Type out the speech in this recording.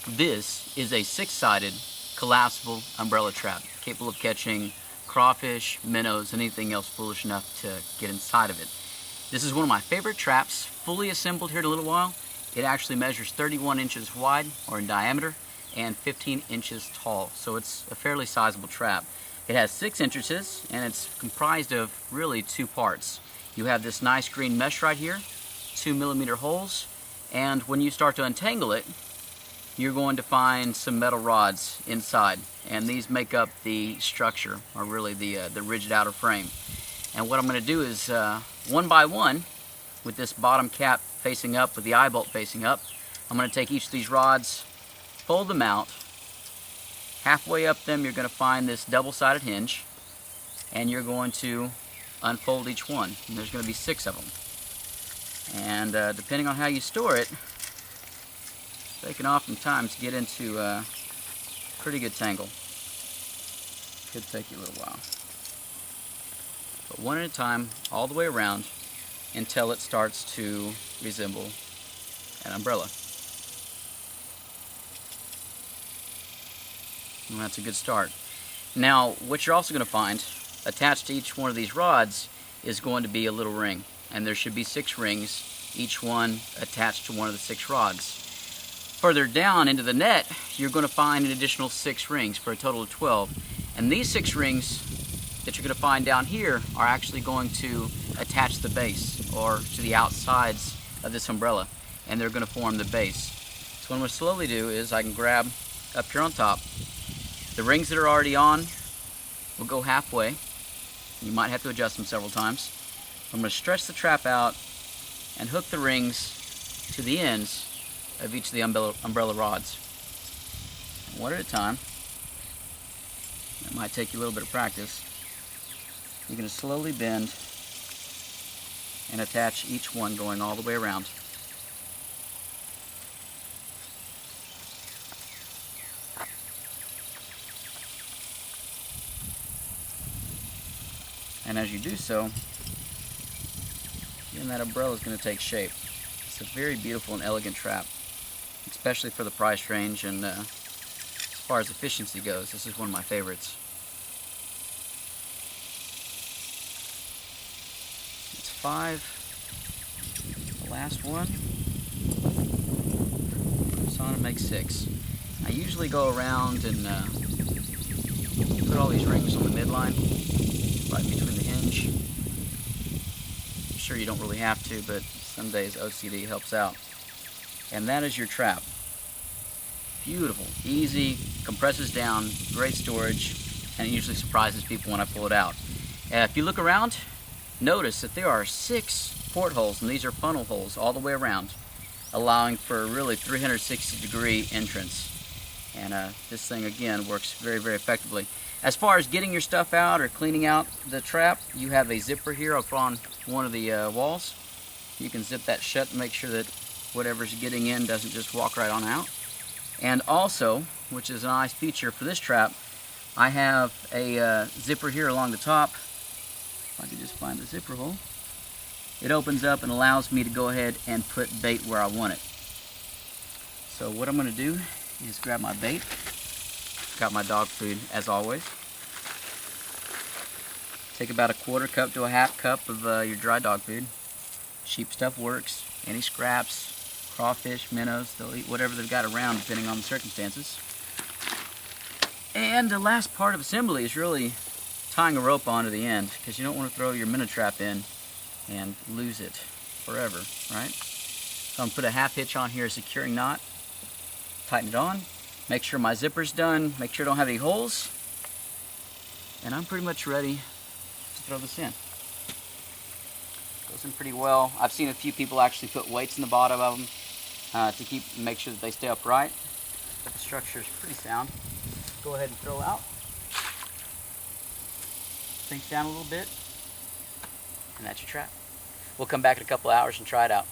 This is a 6-sided collapsible umbrella trap capable of catching crawfish, minnows, and anything else foolish enough to get inside of it. This is one of my favorite traps, fully assembled here in a little while. It actually measures 31 inches wide or in diameter and 15 inches tall, so it's a fairly sizable trap. It has 6 entrances and it's comprised of really 2 parts. You have this nice green mesh right here, 2mm holes, and when you start to untangle it, you're going to find some metal rods inside, and these make up the structure, or really the rigid outer frame. And what I'm going to do is one by one, with this bottom cap facing up, with the eye bolt facing up, I'm going to take each of these rods, fold them out. Halfway up them you're going to find this double-sided hinge, and you're going to unfold each one, and there's going to be 6 of them. And depending on how you store it, they can oftentimes get into a pretty good tangle. Could take you a little while. But one at a time, all the way around, until it starts to resemble an umbrella. And that's a good start. Now, what you're also going to find, attached to each one of these rods is going to be a little ring. And there should be 6 rings, each one attached to one of the 6 rods. Further down into the net, you're going to find an additional 6 rings for a total of 12. And these 6 rings that you're going to find down here are actually going to attach the base, or to the outsides of this umbrella, and they're going to form the base. So what I'm going to slowly do is I can grab up here on top. The rings that are already on will go halfway. You might have to adjust them several times. I'm going to stretch the trap out and hook the rings to the ends of each of the umbrella rods. One at a time. It might take you a little bit of practice. You're going to slowly bend and attach each one going all the way around. And as you do so, then that umbrella is going to take shape. It's a very beautiful and elegant trap, especially for the price range, and as far as efficiency goes, this is one of my favorites. It's 5, the last one, so on to make 6. I usually go around and put all these rings on the midline, right between the hinge. I'm sure you don't really have to, but some days OCD helps out. And that is your trap. Beautiful, easy, compresses down, great storage, and it usually surprises people when I pull it out. If you look around, notice that there are 6 portholes, and these are funnel holes all the way around, allowing for a really 360-degree entrance. And this thing, again, works very, very effectively. As far as getting your stuff out or cleaning out the trap, you have a zipper here up on one of the walls. You can zip that shut and make sure that whatever's getting in doesn't just walk right on out. And also, which is a nice feature for this trap, I have a zipper here along the top. If I could just find the zipper hole. It opens up and allows me to go ahead and put bait where I want it. So what I'm going to do is grab my bait. Got my dog food as always. Take about a 1/4 cup to a 1/2 cup of your dry dog food. Cheap stuff works. Any scraps, crawfish, minnows, they'll eat whatever they've got around depending on the circumstances. And the last part of assembly is really tying a rope onto the end, because you don't want to throw your minnow trap in and lose it forever, right? So I'm going to put a 1/2 hitch on here, a securing knot, tighten it on, make sure my zipper's done, make sure I don't have any holes, and I'm pretty much ready to throw this in. Goes in pretty well. I've seen a few people actually put weights in the bottom of them to make sure that they stay upright, but the structure is pretty sound. Go ahead and throw out. Sinks down a little bit, and that's your trap. We'll come back in a couple hours and try it out.